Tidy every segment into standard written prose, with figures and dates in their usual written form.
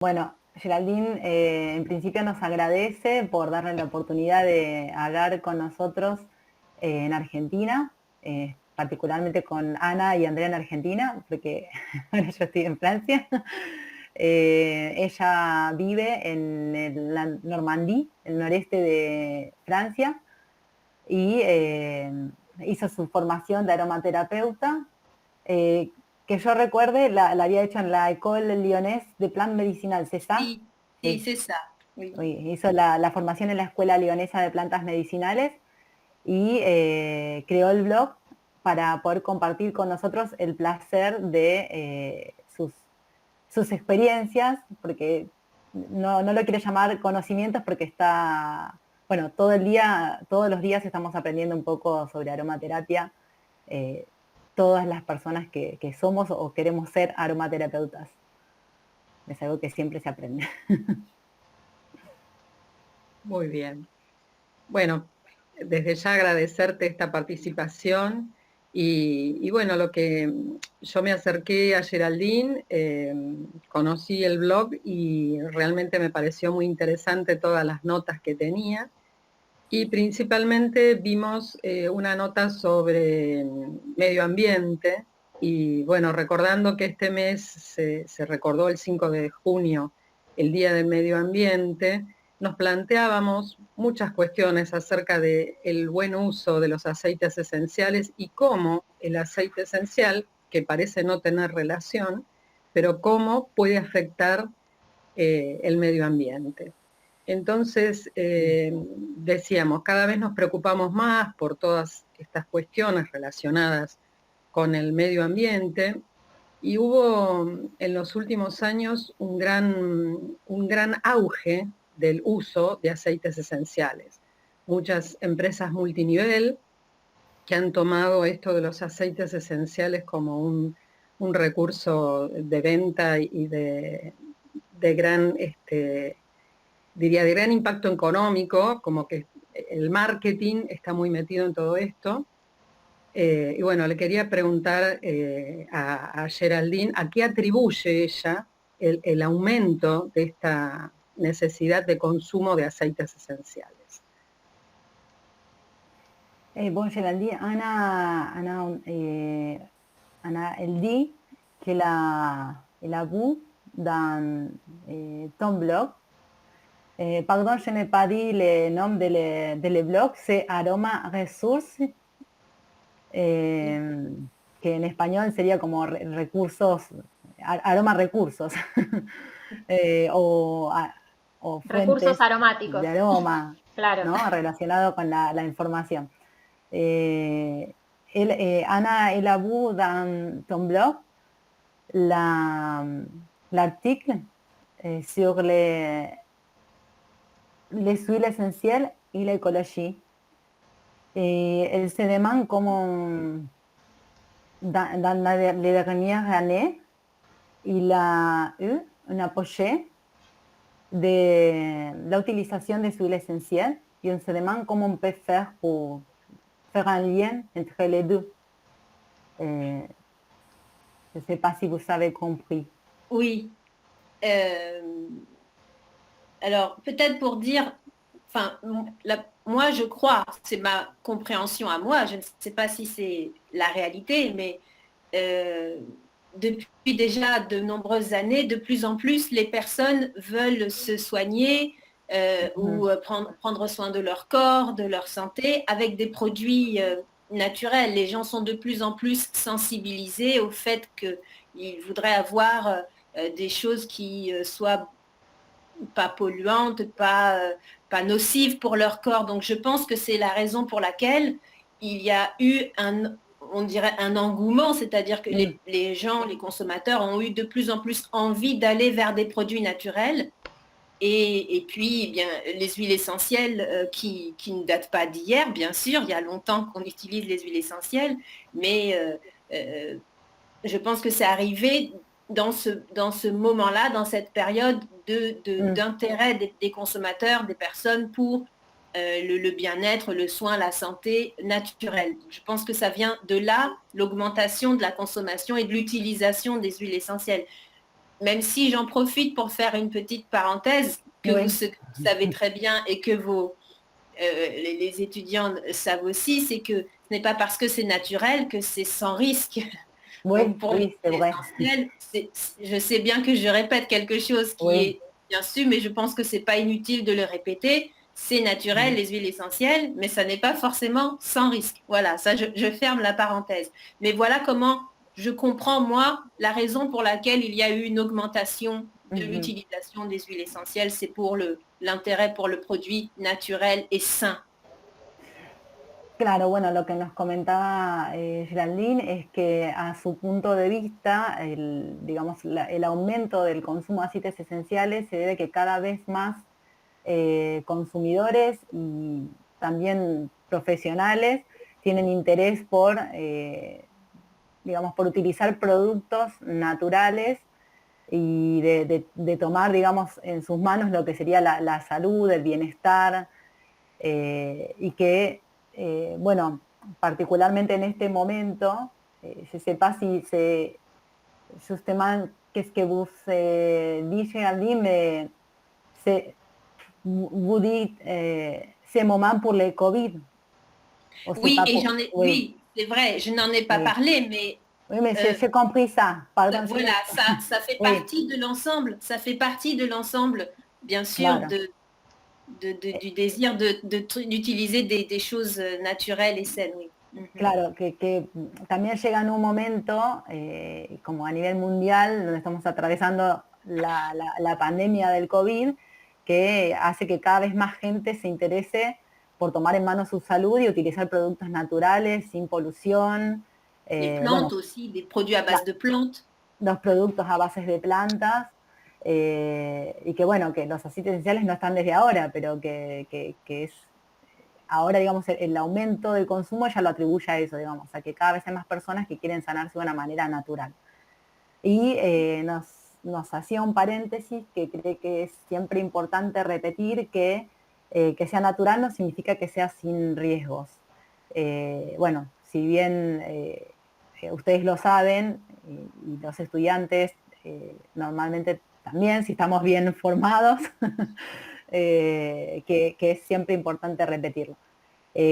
Bueno, Geraldine en principio nos agradece por darle la oportunidad de hablar con nosotros en Argentina, particularmente con Ana y Andrea en Argentina, porque bueno, yo estoy en Francia. Ella vive en la Normandía, el noreste de Francia, y hizo su formación de aromaterapeuta, eh, que yo recuerde, la había hecho en la École Lyonnaise de Plantes Medicinales, ¿c'est ça? Sí, sí, Sí. c'est ça. Oui. Hizo la formación en la Escuela Leonesa de Plantas Medicinales y creó el blog para poder compartir con nosotros el placer de sus experiencias, porque no lo quiero llamar conocimientos porque está, bueno, todo el día, todos los días estamos aprendiendo un poco sobre aromaterapia, eh, todas las personas que somos o queremos ser aromaterapeutas. Es algo que siempre se aprende. Muy bien. Bueno, desde ya agradecerte esta participación y bueno, lo que yo me acerqué a Geraldine, conocí el blog y realmente me pareció muy interesante todas las notas que tenía y principalmente vimos una nota sobre medio ambiente y bueno, recordando que este mes se recordó el 5 de junio, el Día del Medio Ambiente, nos planteábamos muchas cuestiones acerca del buen uso de los aceites esenciales y cómo el aceite esencial, que parece no tener relación, pero cómo puede afectar el medio ambiente. Entonces, decíamos, cada vez nos preocupamos más por todas estas cuestiones relacionadas con el medio ambiente y hubo en los últimos años un gran auge del uso de aceites esenciales. Muchas empresas multinivel que han tomado esto de los aceites esenciales como un recurso de venta y de gran, diría, de gran impacto económico, como que el marketing está muy metido en todo esto. Y bueno, le quería preguntar a Geraldine a qué atribuye ella el aumento de esta necesidad de consumo de aceites esenciales. Bon, Geraldine, elle dit qu'elle a vu dans ton blog. Pardon, je n'ai pas dit le nom de le blog, c'est Aroma Resources, que en español sería como recursos, aroma recursos, o, o fuentes Recursos aromáticos. de aroma, Claro. ¿no? Relacionado con la información. Anna, elle a vu dans ton blog l'article sur les huiles essentielles et l'écologie. Et elle se demande comment, dans les dernières années, il a eu un apogée de l'utilisation des huiles essentielles et on se demande comment on peut faire pour faire un lien entre les deux. Je ne sais pas si vous avez compris. Oui. Alors, peut-être pour dire, enfin, moi je crois, c'est ma compréhension à moi, je ne sais pas si c'est la réalité, mais depuis déjà de nombreuses années, de plus en plus, les personnes veulent se soigner ou prendre soin de leur corps, de leur santé, avec des produits naturels. Les gens sont de plus en plus sensibilisés au fait qu'ils voudraient avoir des choses qui soient pas polluantes, pas nocives pour leur corps. Donc je pense que c'est la raison pour laquelle il y a eu on dirait un engouement, c'est-à-dire que les gens, les consommateurs ont eu de plus en plus envie d'aller vers des produits naturels. Et puis, eh bien, les huiles essentielles qui ne datent pas d'hier, bien sûr, il y a longtemps qu'on utilise les huiles essentielles, mais je pense que c'est arrivé dans ce moment-là, dans cette période d'intérêt des consommateurs, des personnes pour le bien-être, le soin, la santé naturelle. Je pense que ça vient de là, l'augmentation de la consommation et de l'utilisation des huiles essentielles. même si j'en profite pour faire une petite parenthèse, que Oui. vous savez très bien et que les étudiants savent aussi, c'est que ce n'est pas parce que c'est naturel que c'est sans risque. Oui, Donc pour oui, c'est vrai. l'essentiel, je sais bien que je répète quelque chose qui Oui. est bien sûr, mais je pense que c'est pas inutile de le répéter. C'est naturel, les huiles essentielles, mais ça n'est pas forcément sans risque. Voilà, ça je ferme la parenthèse. Mais voilà comment je comprends, moi, la raison pour laquelle il y a eu une augmentation de l'utilisation des huiles essentielles, c'est pour l'intérêt pour le produit naturel et sain. Claro, bueno, lo que nos comentaba Geraldine es que a su punto de vista, digamos, el aumento del consumo de aceites esenciales se debe que cada vez más consumidores y también profesionales tienen interés por, digamos, por utilizar productos naturales y de tomar, digamos, en sus manos lo que sería la salud, el bienestar, y que, bueno, particularmente en este momento, je sais pas si c'est justement qu'est-ce que vous dites, Géraldine, mais c'est, vous dites ces moments pour le Covid. O c'est Oui, pas et pour, oui, oui, c'est vrai, je n'en ai pas oui. parlé, mais Oui, mais j'ai compris ça. Pardon, voilà, ça fait oui, partie de l'ensemble. Ça fait partie de l'ensemble, bien sûr, claro. du désir d'utiliser des choses naturelles et saines, oui. Claro, que también llega en un momento, como a nivel mundial, donde estamos atravesando la pandemia del COVID, que hace que cada vez más gente se interese por tomar en mano su salud y utilizar productos naturales, sin polución, Les bueno, plantes aussi, des produits à base de plantes. los productos a bases de plantas, y que bueno, que los aceites esenciales no están desde ahora, pero que es ahora, digamos, el aumento del consumo ya lo atribuye a eso, digamos, a que cada vez hay más personas que quieren sanarse de una manera natural. Y nos hacía un paréntesis que cree que es siempre importante repetir que sea natural no significa que sea sin riesgos. Bueno, si bien ustedes lo saben, y los estudiantes normalmente también, si estamos bien formados, que es siempre importante repetirlo.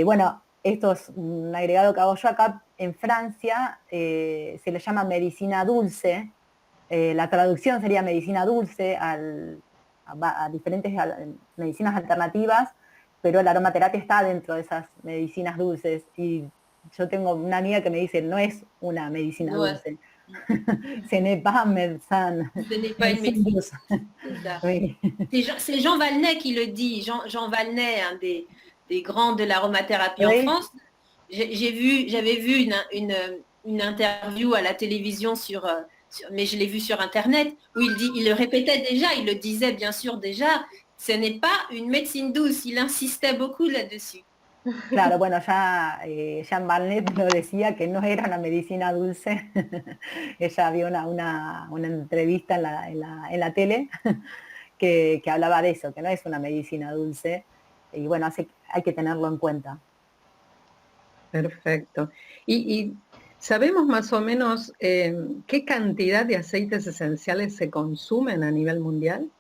Bueno, esto es un agregado que hago yo acá en Francia, se le llama medicina dulce, la traducción sería medicina dulce a diferentes medicinas alternativas, pero la aromaterapia está dentro de esas medicinas dulces y yo tengo una amiga que me dice, no es una medicina Ouais. dulce, ce n'est pas médecin, Ce n'est pas une médecine médecine. douce. C'est ça. Oui. C'est Jean Valnet qui le dit. Jean Valnet, un des grands de l'aromathérapie en Oui. France. J'avais vu une interview à la télévision mais je l'ai vu sur Internet, où il le répétait déjà, il le disait bien sûr déjà, ce n'est pas une médecine douce. Il insistait beaucoup là-dessus. Claro, bueno, ya Jean Barnet lo decía que no era una medicina dulce. Ella vio una entrevista en la tele que hablaba de eso, que no es una medicina dulce. Y bueno, hay que tenerlo en cuenta. Perfecto. Y sabemos más o menos qué cantidad de aceites esenciales se consumen a nivel mundial.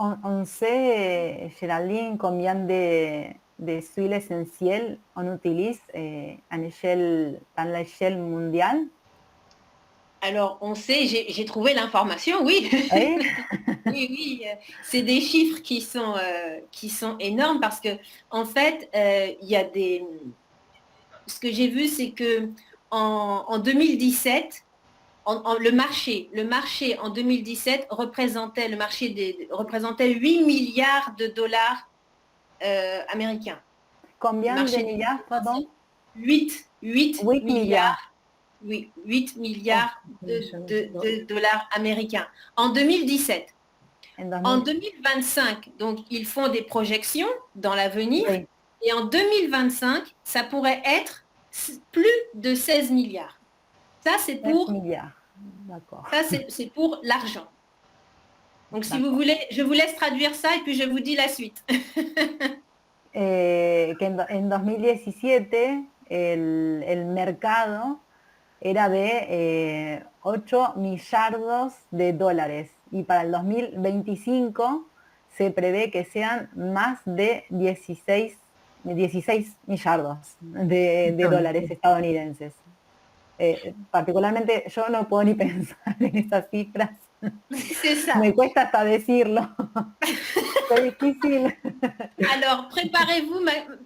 On sait, Géraldine, combien de huiles essentielles on utilise dans l'échelle mondiale? Alors, on sait, j'ai trouvé l'information, oui. Oui. Oui, oui, c'est des chiffres qui sont énormes parce que, en fait, il y a ce que j'ai vu, c'est que en 2017, le marché en 2017 représentait 8 milliards de dollars américains. Le Combien de marché milliards, pardon? 8 8 milliards. milliards. Oui, 8 milliards Oh, de dollars américains en 2017. En En 2000. 2025, donc ils font des projections dans l'avenir, Oui. et en 2025, ça pourrait être plus de 16 milliards. Ça, c'est 16 pour, milliards. D'accord. c'est pour l'argent. Donc, si vous D'accord. voulez, je vous laisse traduire ça et puis je vous dis la suite. Que en 2017 el mercado era de 8 millardos de dólares y para el 2025 se prevé que sean más de 16 millardos de dólares estadounidenses. Particularmente yo no puedo ni pensar en esas cifras. C'est ça. Me cuesta hasta decirlo. C'est difficile. Alors,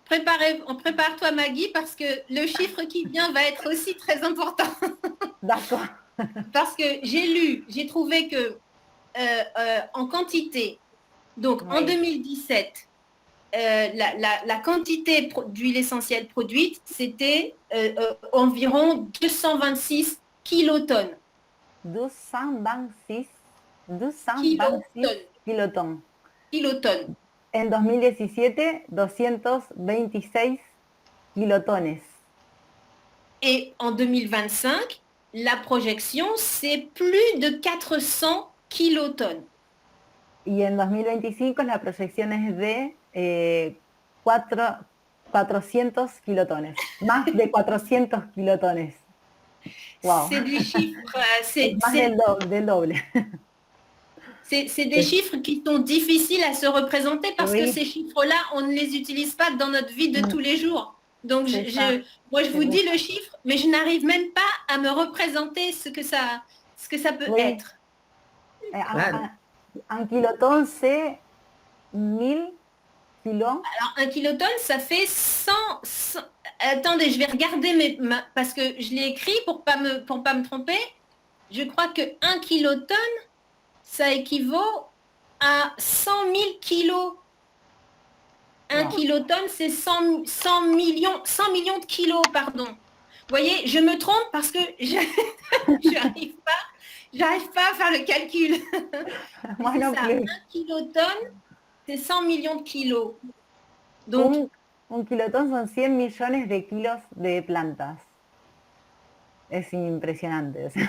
prépare-toi Maggie, parce que le chiffre qui vient va être aussi très important. D'accord. Parce que j'ai trouvé que en quantité, donc Oui. en 2017, la quantité d'huile essentielle produite, c'était environ 226 kilotonnes. 226 Kilotonnes. kilotonnes. En 2017, 226 kilotones. Et en 2025, la projection, c'est plus de 400 kilotonnes. Y en 2025 la proyección es de 400 kilotones. Más de 400 kilotones. Wow. C'est des chiffres, Es más del doble. C'est des chiffres qui sont difficiles à se représenter parce Oui. que ces chiffres-là, on ne les utilise pas dans notre vie de tous les jours. Donc, moi, je vous dis le chiffre, mais je n'arrive même pas à me représenter ce que ça peut être. Un kiloton, c'est 1000 kilos. Alors, un kilotonne, ça fait 100... Attendez, je vais regarder, parce que je l'ai écrit pour pas me tromper. Je crois que 1 kilotonne, ça équivaut à 100 000 kilos. Un kilotonne, c'est 100 millions de kilos, pardon. Vous voyez, je me trompe parce que j'arrive pas à faire le calcul. Moi non plus. 1 kilotonne, c'est 100 millions de kilos. Donc, un kiloton son 100 millones de kilos de plantas. Es impresionante. O sea.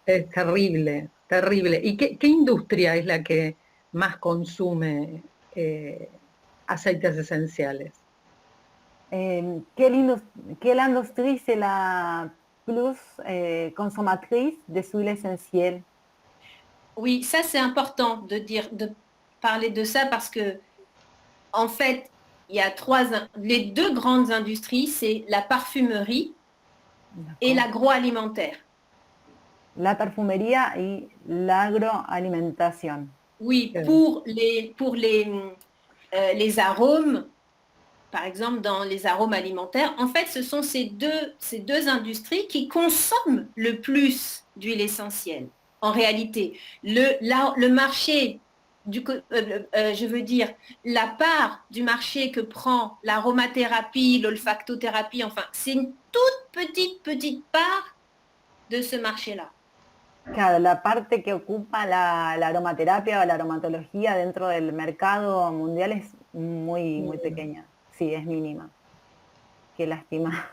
Es terrible, terrible. ¿Y qué industria es la que más consume aceites esenciales? Quelle industrie c'est la plus consommatrice de huile essentielle? Oui, ça c'est important de parler de ça parce que en fait, il y a les deux grandes industries, c'est la parfumerie et l'agroalimentaire. La perfumería y l'agroalimentación. Oui, pour les arômes, par exemple dans les arômes alimentaires, en fait, ce sont ces deux industries qui consomment le plus d'huile essentielle. En réalité, le marché, je veux dire, la part du marché que prend l'aromathérapie, l'olfactothérapie, enfin, c'est une toute petite part de ce marché-là. Claro, la parte que ocupa la aromaterapia o la aromatología dentro del mercado mundial es muy pequeña. Sí, es mínima. Qué lástima.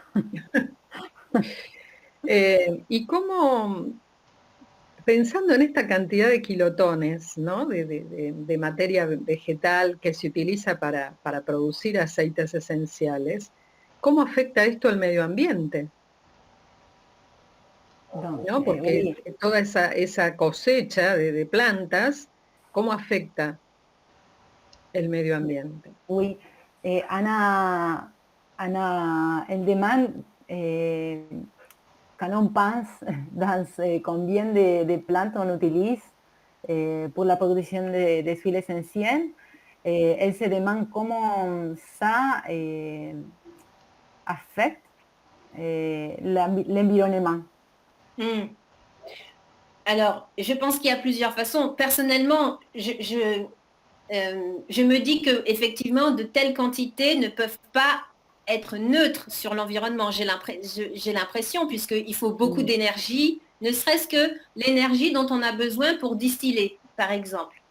¿Y cómo, pensando en esta cantidad de kilotones, ¿no? de materia vegetal que se utiliza para producir aceites esenciales, ¿cómo afecta esto al medio ambiente? ¿No? Porque toda esa cosecha de plantas, ¿cómo afecta el medio ambiente? Oui, Anna, el demand quand on pense dans combien de plantes on utilise pour la production des huiles essentielles, elle se demande comment ça affecte l'environnement. Alors, je pense qu'il y a plusieurs façons. Personnellement, je me dis que effectivement, de telles quantités ne peuvent pas être neutres sur l'environnement. J'ai l'impression, puisqu'il faut beaucoup d'énergie, ne serait-ce que l'énergie dont on a besoin pour distiller, par exemple.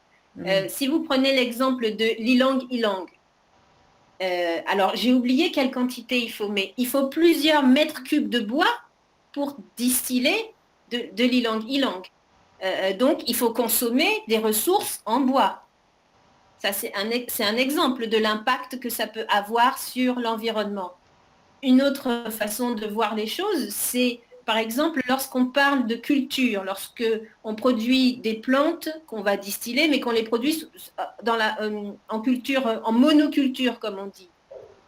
Si vous prenez l'exemple de l'ylang-ylang, alors j'ai oublié quelle quantité il faut, mais il faut plusieurs mètres cubes de bois pour distiller de l'ylang-ylang. Donc, il faut consommer des ressources en bois. Ça, c'est un exemple de l'impact que ça peut avoir sur l'environnement. Une autre façon de voir les choses, c'est par exemple, lorsqu'on parle de culture, lorsque on produit des plantes qu'on va distiller, mais qu'on les produit en culture, en monoculture, comme on dit.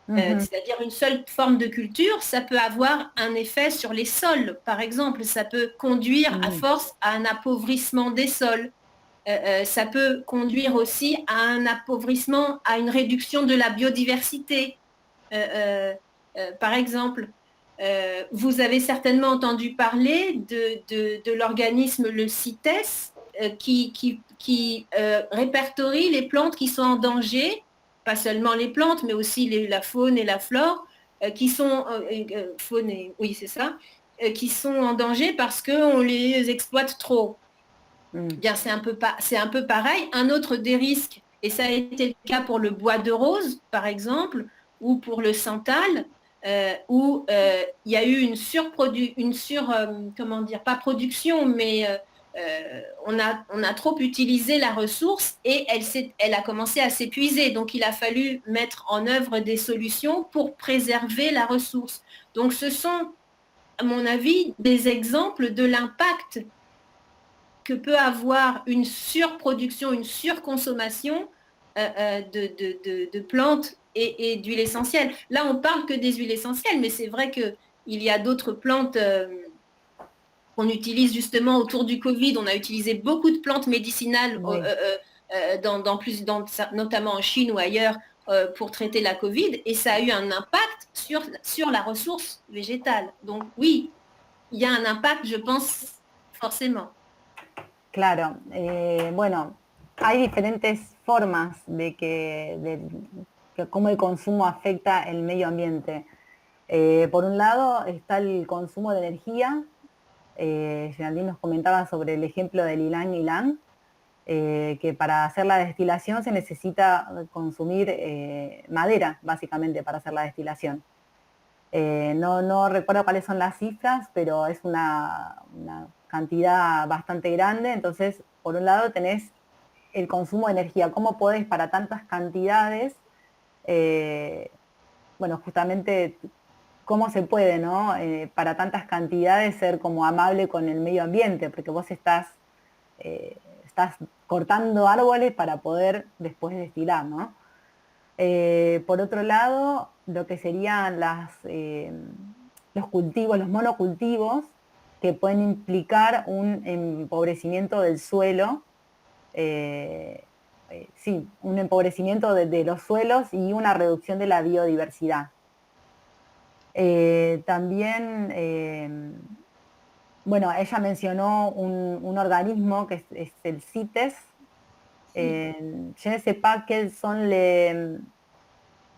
C'est-à-dire une seule forme de culture, ça peut avoir un effet sur les sols, par exemple. Ça peut conduire à force à un appauvrissement des sols. Ça peut conduire aussi à un appauvrissement, à une réduction de la biodiversité. Par exemple, vous avez certainement entendu parler de l'organisme, le CITES, qui répertorie les plantes qui sont en danger, pas seulement les plantes, mais aussi la faune et la flore, qui sont, oui, c'est ça, qui sont en danger parce qu'on les exploite trop. Bien, c'est un peu pareil. Un autre des risques, et ça a été le cas pour le bois de rose, par exemple, ou pour le santal, où il y a eu comment dire, pas production, mais on a trop utilisé la ressource et elle a commencé à s'épuiser. Donc, il a fallu mettre en œuvre des solutions pour préserver la ressource. Donc, ce sont, à mon avis, des exemples de l'impact que peut avoir une surproduction, une surconsommation de plantes et d'huiles essentielles. Là, on parle que des huiles essentielles, mais c'est vrai qu'il y a d'autres plantes qu'on utilise justement autour du Covid. On a utilisé beaucoup de plantes médicinales, oui. Notamment en Chine ou ailleurs, pour traiter la Covid, et ça a eu un impact sur la ressource végétale. Donc oui, il y a un impact, je pense, forcément. Claro, bueno, hay diferentes formas de cómo el consumo afecta el medio ambiente. Por un lado está el consumo de energía. Geraldine nos comentaba sobre el ejemplo del ylang ylang, que para hacer la destilación se necesita consumir madera, básicamente, para hacer la destilación. No recuerdo cuáles son las cifras, pero es una cantidad bastante grande. Entonces, por un lado tenés el consumo de energía. ¿Cómo podés para tantas cantidades? Bueno, justamente, ¿cómo se puede, no? Para tantas cantidades ser como amable con el medio ambiente, porque vos estás cortando árboles para poder después destilar, ¿no? Por otro lado, lo que serían los cultivos, los monocultivos, que pueden implicar un empobrecimiento del suelo, sí, un empobrecimiento de los suelos y una reducción de la biodiversidad. También, bueno, ella mencionó un organismo que es el CITES. Je ne sais pas quels sont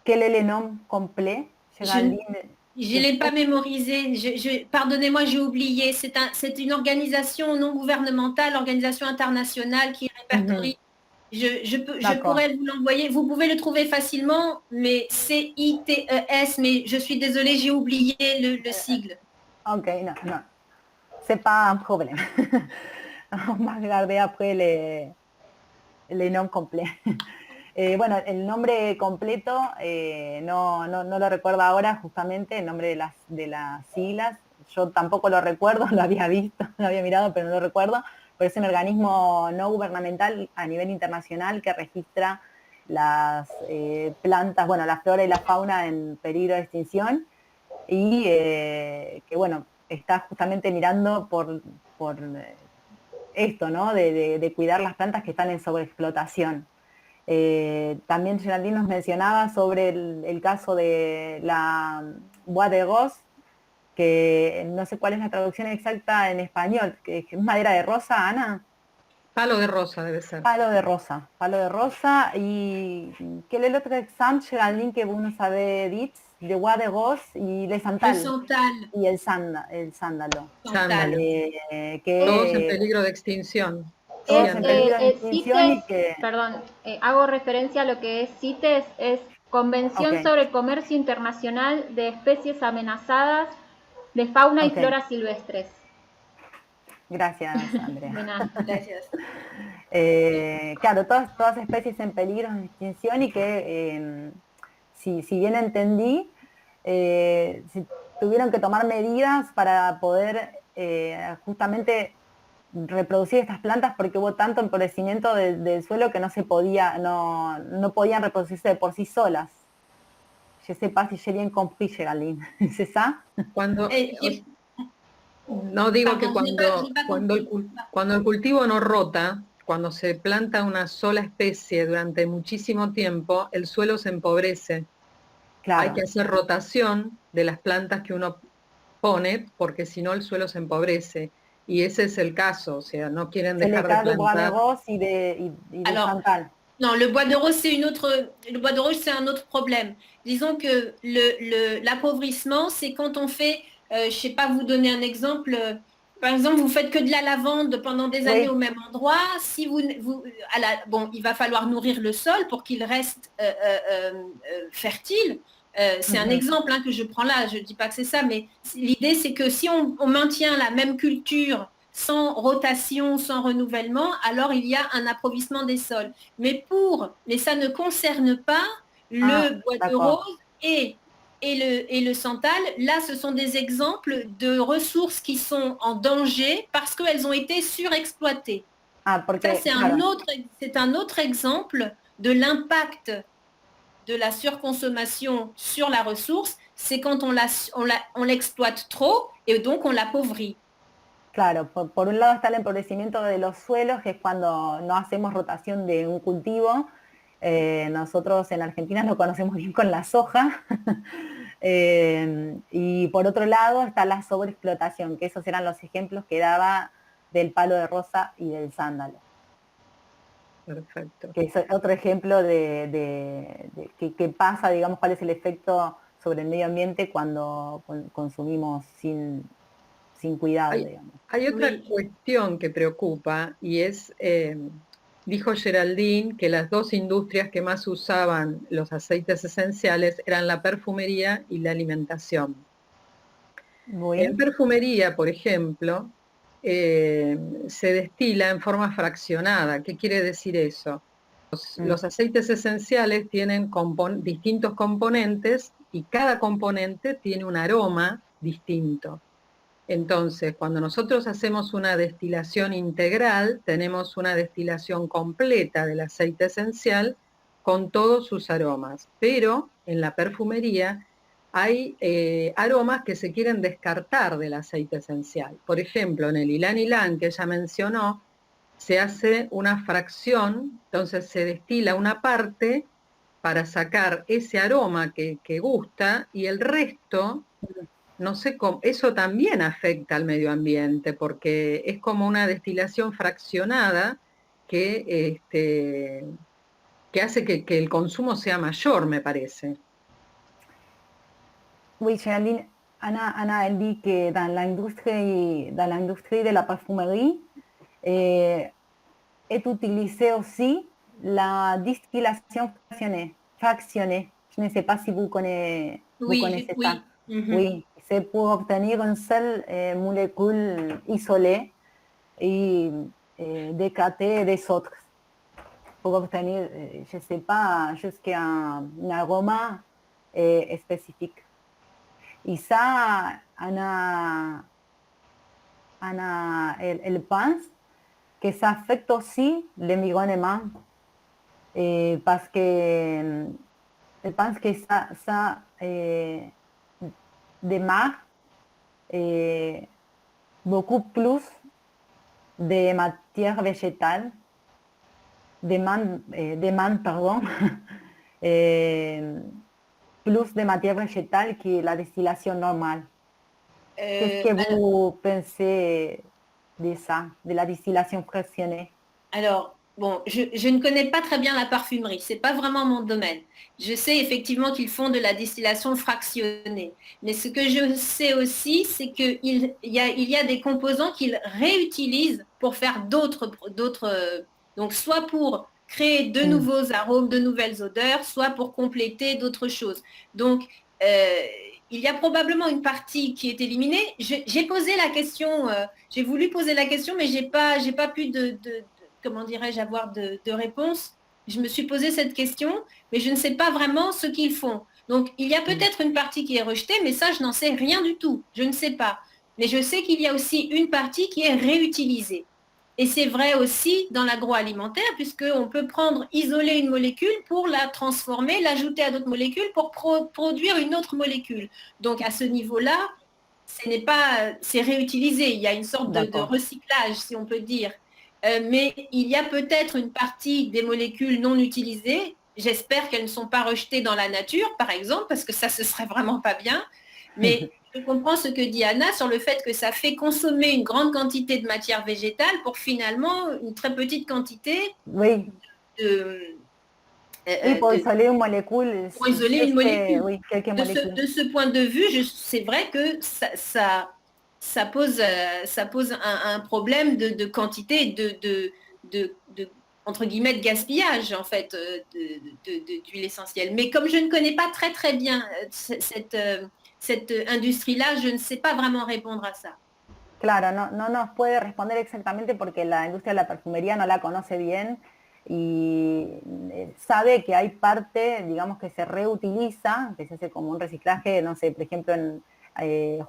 quel est le nom complet. Je ne l'ai pas mémorisé. Pardonnez-moi, j'ai oublié. C'est une organisation non gouvernementale, organisation internationale qui répertorie. Je pourrais vous l'envoyer. Vous pouvez le trouver facilement, mais CITES, mais je suis désolée, j'ai oublié le sigle. Ok, non. C'est pas un problème. On va regarder après les noms complets. Bueno, el nombre completo no lo recuerdo ahora, justamente el nombre de las siglas. Yo tampoco lo recuerdo, lo había visto, lo había mirado, pero no lo recuerdo. Pero es un organismo no gubernamental a nivel internacional que registra las plantas, bueno, la flora y la fauna en peligro de extinción, y que, bueno, está justamente mirando por esto, ¿no? De cuidar las plantas que están en sobreexplotación. También Geraldine nos mencionaba sobre el caso de la bois de rose, que no sé cuál es la traducción exacta en español, que es madera de rosa, Ana. Palo de rosa debe ser. Palo de rosa. Y quel est l'autre exemple, Geraldine, que vous nous avez dit, de bois de rose y de santal. El santal. Y el sándalo. Sándalo. Todos en peligro de extinción. Perdón, hago referencia a lo que es CITES, es Convención sobre el Comercio Internacional de Especies Amenazadas de Fauna y Flora Silvestres. Gracias, Andrea. De nada. Gracias. Claro, todas especies en peligro de extinción, y que, si bien entendí, si tuvieron que tomar medidas para poder justamente reproducir estas plantas porque hubo tanto empobrecimiento del suelo que no se podía, no podían reproducirse de por sí solas. Je sais pas si j'ai bien compris, Géraldine. ¿C'est ça? No digo que cuando el cultivo no rota, cuando se planta una sola especie durante muchísimo tiempo, el suelo se empobrece. Claro. Hay que hacer rotación de las plantas que uno pone, porque si no el suelo se empobrece. Y ese es el caso, o sea, no quieren dejar de plantar. Bois de rose y de santal. Non, le bois de rose, le bois de rose, c'est un autre problème. Disons que l'appauvrissement, c'est quand on fait, je sais pas, vous donner un exemple. Par exemple, vous faites que de la lavande pendant des années au même endroit. Si bon, il va falloir nourrir le sol pour qu'il reste fertile. C'est un exemple que je prends là. Je ne dis pas que c'est ça, mais l'idée, c'est que si on maintient la même culture sans rotation, sans renouvellement, alors il y a un appauvrissement des sols. Mais ça ne concerne pas le bois de rose et le santal. Là, ce sont des exemples de ressources qui sont en danger parce qu'elles ont été surexploitées. Ça, c'est un autre exemple de l'impact de la surconsommation sur la ressource. C'est quand on l'exploite trop et donc on l'appauvrit. Claro, por un lado está el empobrecimiento de los suelos, que es cuando no hacemos rotación de un cultivo. Nosotros en Argentina lo conocemos bien con la soja. Y por otro lado está la sobreexplotación, que esos eran los ejemplos que daba del palo de rosa y del sándalo. Perfecto. Que es otro ejemplo de qué pasa, digamos, cuál es el efecto sobre el medio ambiente cuando consumimos sin cuidado, digamos. Hay otra cuestión que preocupa y es, dijo Geraldine, que las dos industrias que más usaban los aceites esenciales eran la perfumería y la alimentación. En perfumería, por ejemplo, se destila en forma fraccionada. ¿Qué quiere decir eso? Los aceites esenciales tienen distintos componentes y cada componente tiene un aroma distinto. Entonces, cuando nosotros hacemos una destilación integral, tenemos una destilación completa del aceite esencial con todos sus aromas. Pero en la perfumería hay aromas que se quieren descartar del aceite esencial. Por ejemplo, en el ylang ylang que ella mencionó, se hace una fracción, entonces se destila una parte para sacar ese aroma que gusta y el resto... No sé cómo, eso también afecta al medio ambiente, porque es como una destilación fraccionada que hace que el consumo sea mayor, me parece. Oui, Géraldine, Anna, elle dit que dans l'industrie de la parfumerie est utilisée aussi la distillation fractionnée. Je ne sais pas si vous connaissez ça. Oui, c'est pour obtenir une seule molécule isolée et décarter des autres. Pour obtenir, je ne sais pas, jusqu'à un aroma spécifique. Et ça, Anna, elle pense que ça affecte aussi l'environnement parce que elle pense que ça démarre beaucoup plus de matière végétale, demande plus de matière végétale que la distillation normale. Qu'est-ce que vous pensez de ça, de la distillation fractionnée? Alors, bon, je ne connais pas très bien la parfumerie, c'est pas vraiment mon domaine. Je sais effectivement qu'ils font de la distillation fractionnée, mais ce que je sais aussi, c'est qu'il y a des composants qu'ils réutilisent pour faire d'autres, donc soit pour créer de nouveaux arômes, de nouvelles odeurs, soit pour compléter d'autres choses. Donc, il y a probablement une partie qui est éliminée. J'ai posé la question, j'ai voulu poser la question, mais j'ai pas pu comment dirais-je, avoir de réponse. Je me suis posé cette question, mais je ne sais pas vraiment ce qu'ils font. Donc, il y a peut-être une partie qui est rejetée, mais ça, je n'en sais rien du tout. Je ne sais pas. Mais je sais qu'il y a aussi une partie qui est réutilisée. Et c'est vrai aussi dans l'agroalimentaire, puisqu'on peut isoler une molécule pour la transformer, l'ajouter à d'autres molécules pour produire une autre molécule. Donc à ce niveau-là, c'est réutilisé. Il y a une sorte de recyclage, si on peut dire. Mais il y a peut-être une partie des molécules non utilisées. J'espère qu'elles ne sont pas rejetées dans la nature, par exemple, parce que ça, ce serait vraiment pas bien. Mais je comprends ce que dit Anna sur le fait que ça fait consommer une grande quantité de matière végétale pour finalement une très petite quantité pour isoler une molécule. Pour isoler une molécule. Oui, quelques molécules. De ce point de vue, c'est vrai que ça pose un problème de quantité, entre guillemets, de gaspillage, en fait, d'huile essentielle. Mais comme je ne connais pas très, très bien cette industrie-là, je ne sais pas vraiment répondre à ça. Claro, no nos puede responder exactamente porque la industria de la perfumería no la conoce bien y sabe que hay parte, digamos, que se reutiliza, que se hace como un reciclaje, no sé, por ejemplo, en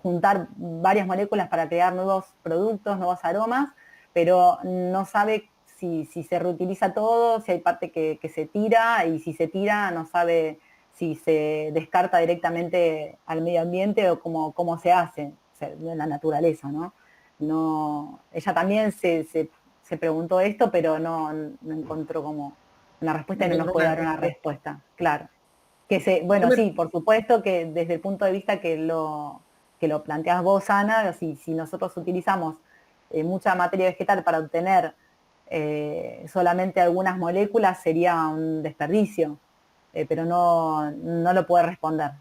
juntar varias moléculas para crear nuevos productos, nuevos aromas, pero no sabe si se reutiliza todo, si hay parte que se tira, y si se tira no sabe si se descarta directamente al medio ambiente o cómo se hace, o sea, en la naturaleza, ¿no? Ella también se preguntó esto, pero no encontró como una respuesta y no nos puede dar una respuesta, claro. Bueno, sí, por supuesto que desde el punto de vista que lo planteas vos, Ana, si nosotros utilizamos mucha materia vegetal para obtener solamente algunas moléculas, sería un desperdicio, pero no lo puede responder.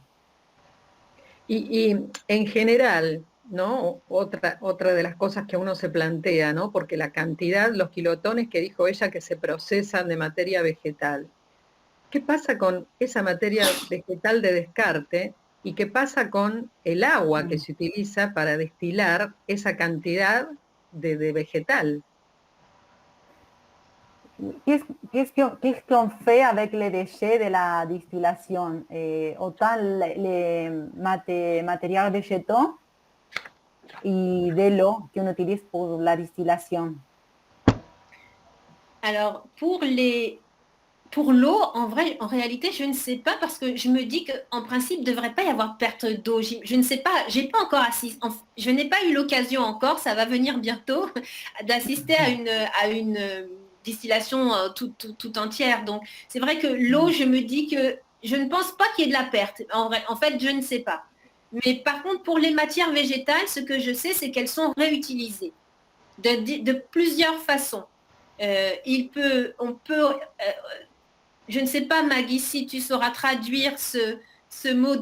Y en general, ¿no? Otra de las cosas que uno se plantea, ¿no? Porque la cantidad, los kilotones que dijo ella que se procesan de materia vegetal. ¿Qué pasa con esa materia vegetal de descarte y qué pasa con el agua que se utiliza para destilar esa cantidad de vegetal? Qu'est-ce qu'on fait avec les déchets de la distillation? Autant les matériaux végétaux et de l'eau qu'on utilise pour la distillation. Alors, pour l'eau, en réalité, je ne sais pas parce que je me dis qu'en principe, il ne devrait pas y avoir perte d'eau. Je ne sais pas, j'ai pas encore je n'ai pas eu l'occasion encore, ça va venir bientôt, d'assister à une distillation tout entière. Donc, c'est vrai que l'eau, je me dis que je ne pense pas qu'il y ait de la perte. En fait, je ne sais pas. Mais par contre, pour les matières végétales, ce que je sais, c'est qu'elles sont réutilisées de plusieurs façons. Je ne sais pas, Maggie, si tu sauras traduire ce mot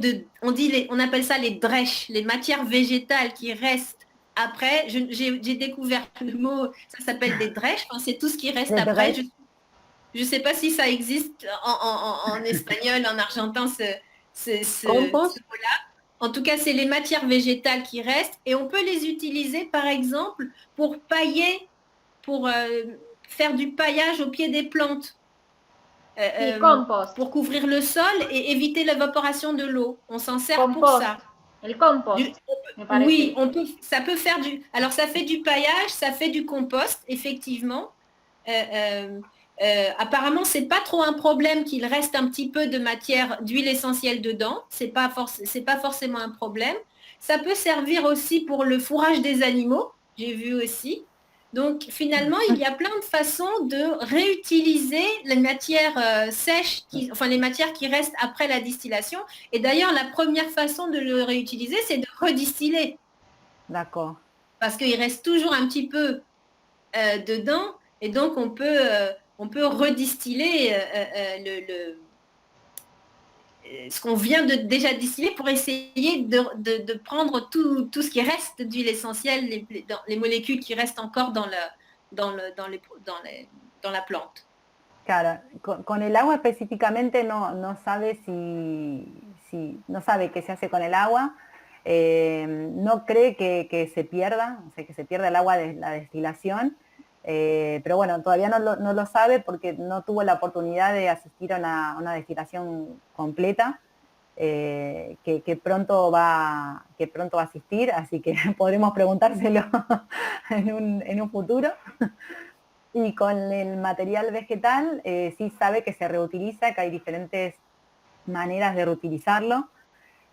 on appelle ça les drèches, les matières végétales qui restent après. J'ai découvert le mot, ça s'appelle des drèches, enfin, c'est tout ce qui reste après. Je ne sais pas si ça existe en espagnol, en argentin, ce mot-là. En tout cas, c'est les matières végétales qui restent et on peut les utiliser, par exemple, pour pailler, pour faire du paillage au pied des plantes. Pour couvrir le sol et éviter l'évaporation de l'eau. On s'en sert pour ça. Le compost. Oui, ça peut faire alors ça fait du paillage, ça fait du compost, effectivement. Apparemment, c'est pas trop un problème qu'il reste un petit peu de matière d'huile essentielle dedans. C'est pas forcément un problème. Ça peut servir aussi pour le fourrage des animaux. J'ai vu aussi. Donc, finalement, il y a plein de façons de réutiliser les matières sèches, les matières qui restent après la distillation. Et d'ailleurs, la première façon de le réutiliser, c'est de redistiller. D'accord. Parce qu'il reste toujours un petit peu dedans. Et donc, on peut redistiller ce qu'on vient de déjà distiller pour essayer de prendre tout ce qui reste d'huile essentielle, les molécules qui restent encore dans la plante. Claro, con el agua específicamente no sabe no sabe qué se hace con el agua, no cree que se pierda, o sea, que se pierda el agua de la destilación, pero bueno, todavía no lo sabe porque no tuvo la oportunidad de asistir a una destilación completa, que pronto va a asistir, así que podremos preguntárselo en un futuro. Y con el material vegetal sí sabe que se reutiliza, que hay diferentes maneras de reutilizarlo.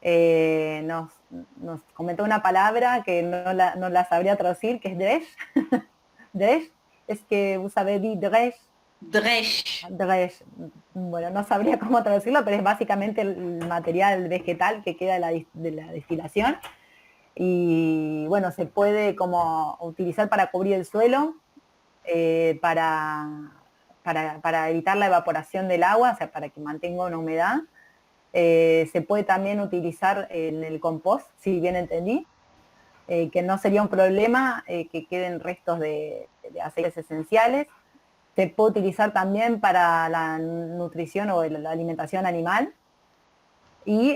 Nos comentó una palabra que no la sabría traducir, que es dresch. Dresch, es que vous savez dire dresch. Dresch. Dresch. Bueno, no sabría cómo traducirlo, pero es básicamente el material vegetal que queda de la destilación. Y bueno, se puede como utilizar para cubrir el suelo, para evitar la evaporación del agua, o sea, para que mantenga una humedad. Se puede también utilizar en el compost, si bien entendí, que no sería un problema que queden restos de aceites esenciales. Se puede utilizar también para la nutrición o la alimentación animal. Y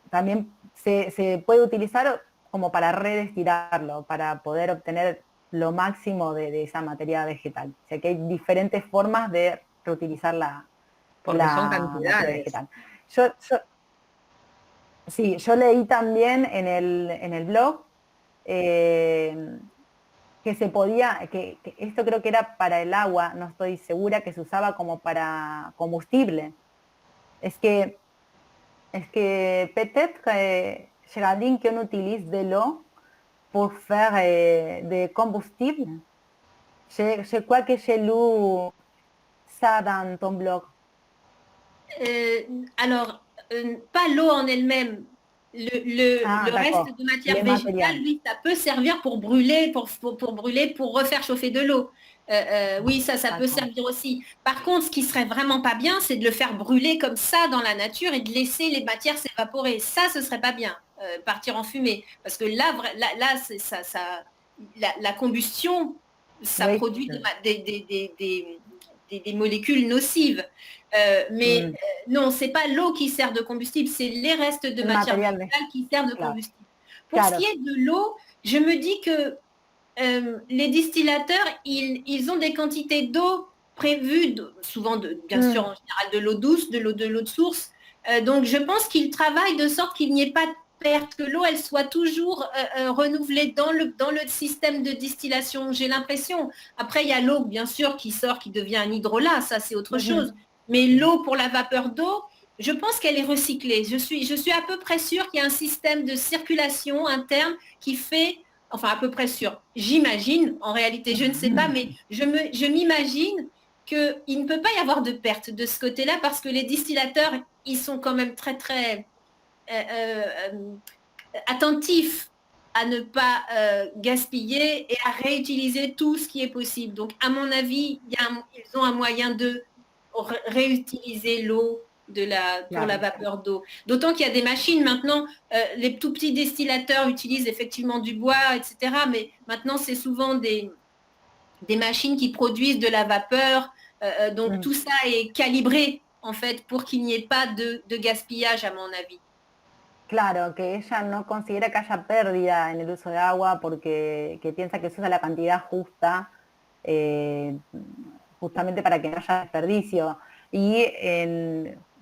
también se puede utilizar como para redestilarlo, para poder obtener lo máximo de esa materia vegetal. O sea que hay diferentes formas de reutilizar porque son cantidades. Vegetal. Yo leí también en el blog que se podía, que esto creo que era para el agua, no estoy segura, que se usaba como para combustible. Es que peut-être Géraldine, qu'on utilise de l'eau pour faire des combustibles. Je crois que j'ai lu ça dans ton blog. Alors, pas l'eau en elle-même. Le reste de matière végétale, lui, ça peut servir pour brûler, pour refaire chauffer de l'eau. Oui, ça peut servir aussi. Par contre, ce qui serait vraiment pas bien, c'est de le faire brûler comme ça dans la nature et de laisser les matières s'évaporer. Ça, ce serait pas bien, partir en fumée. Parce que là la combustion, ça produit des molécules nocives. Non, c'est pas l'eau qui sert de combustible, c'est les restes de matière végétale qui servent de combustible. Pour ce qui est de l'eau, je me dis que les distillateurs, ils ont des quantités d'eau prévues, souvent bien sûr en général de l'eau douce, de l'eau de source. Donc je pense qu'ils travaillent de sorte qu'il n'y ait pas de perte, que l'eau elle soit toujours renouvelée dans le système de distillation. J'ai l'impression. Après il y a l'eau bien sûr qui sort, qui devient un hydrolat, ça c'est autre chose. Mais l'eau pour la vapeur d'eau, je pense qu'elle est recyclée. Je suis à peu près sûre qu'il y a un système de circulation interne qui fait, enfin à peu près sûre, j'imagine, en réalité je ne sais pas, mais je m'imagine qu'il ne peut pas y avoir de perte de ce côté-là parce que les distillateurs, ils sont quand même très très attentifs à ne pas gaspiller et à réutiliser tout ce qui est possible. Donc à mon avis, ils ont un moyen de réutiliser l'eau pour la vapeur d'eau. D'autant qu'il y a des machines maintenant, les tout petits distillateurs utilisent effectivement du bois, etc. Mais maintenant, c'est souvent des machines qui produisent de la vapeur. Donc tout ça est calibré, en fait, pour qu'il n'y ait pas de gaspillage, à mon avis. Claro, que ella no considera que haya pérdida en el uso de agua porque que piensa que se usa la cantidad justa, justamente para que no haya desperdicio. Y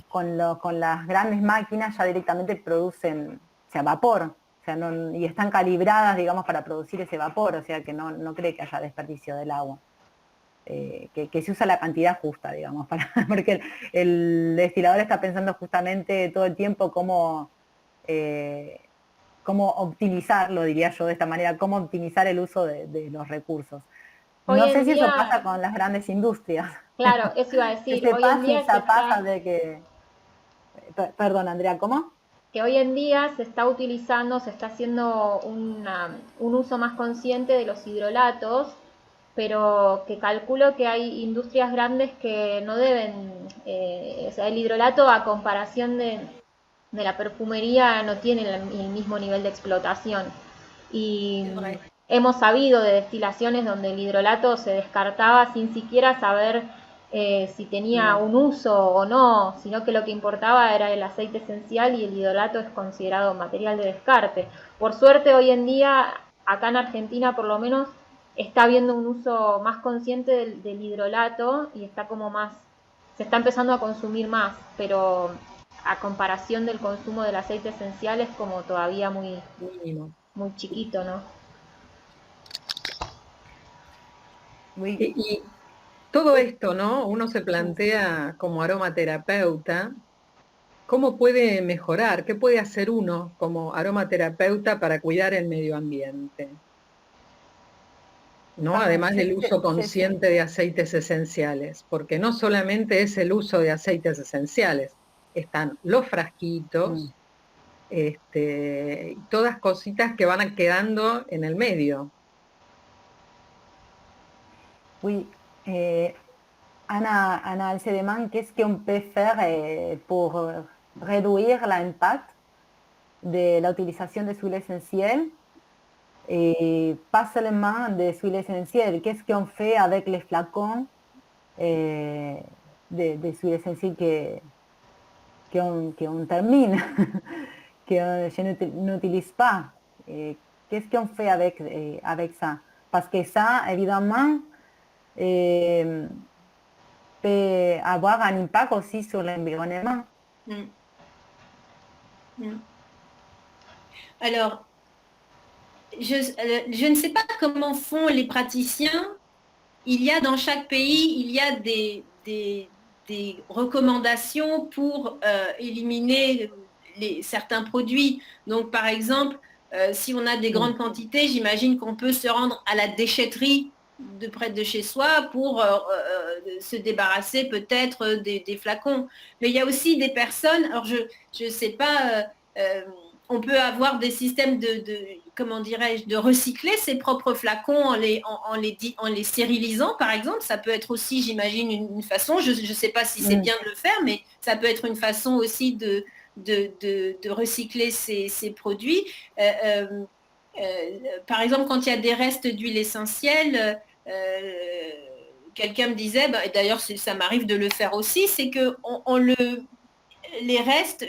con las grandes máquinas ya directamente producen, o sea, vapor, o sea, y están calibradas, digamos, para producir ese vapor, o sea que no cree que haya desperdicio del agua. Que se usa la cantidad justa, digamos, porque el destilador está pensando justamente todo el tiempo cómo optimizarlo, diría yo de esta manera, cómo optimizar el uso de los recursos. No sé si eso pasa con las grandes industrias. Claro, eso iba a decir. Hoy en día pasa de que... Perdón, Andrea, ¿cómo? Que hoy en día se está utilizando, se está haciendo un uso más consciente de los hidrolatos, pero que calculo que hay industrias grandes que no deben, o sea, el hidrolato a comparación de la perfumería no tiene el mismo nivel de explotación. Y hemos sabido de destilaciones donde el hidrolato se descartaba sin siquiera saber si tenía un uso o no, sino que lo que importaba era el aceite esencial y el hidrolato es considerado material de descarte. Por suerte hoy en día, acá en Argentina por lo menos, está habiendo un uso más consciente del hidrolato y está como más, se está empezando a consumir más, pero a comparación del consumo del aceite esencial es como todavía muy, Mínimo. muy chiquito, ¿no? Oui. Y todo esto, ¿no? Uno se plantea como aromaterapeuta, ¿cómo puede mejorar? ¿Qué puede hacer uno como aromaterapeuta para cuidar el medio ambiente? ¿No? Además del uso consciente de aceites esenciales, porque no solamente es el uso de aceites esenciales, están los frasquitos, todas cositas que van quedando en el medio. Oui. Anna elle se demande qu'est-ce qu'on peut faire pour réduire l'impact de la utilisation des huiles essentielles et pas seulement des huiles essentielles. Qu'est-ce qu'on fait avec les flacons des huiles essentielles qu'on termine, que je n'utilise pas? Qu'est-ce qu'on fait avec ça? Parce que ça, évidemment, peut avoir un impact aussi sur l'environnement. Alors, je ne sais pas comment font les praticiens. Il y a dans chaque pays, il y a des recommandations pour éliminer certains produits. Donc, par exemple, si on a des grandes quantités, j'imagine qu'on peut se rendre à la déchetterie de près de chez soi pour se débarrasser peut-être des flacons. Mais il y a aussi des personnes, alors je ne sais pas, on peut avoir des systèmes comment dirais-je, de recycler ses propres flacons en les stérilisant, par exemple. Ça peut être aussi, j'imagine, une façon, je ne sais pas si c'est bien de le faire, mais ça peut être une façon aussi de recycler ces produits. Par exemple, quand il y a des restes d'huile essentielle, quelqu'un me disait, et d'ailleurs ça m'arrive de le faire aussi, c'est que les restes,